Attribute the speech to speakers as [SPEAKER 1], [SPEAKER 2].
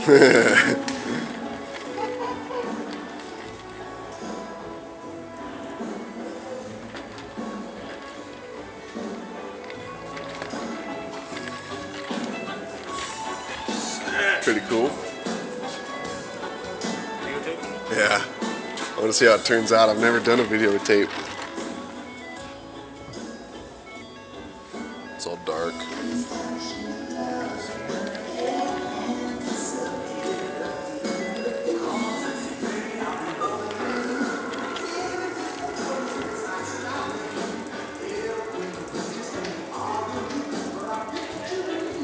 [SPEAKER 1] Pretty cool. Yeah. I want to see how it turns out. I've never done a video with tape. It's all dark.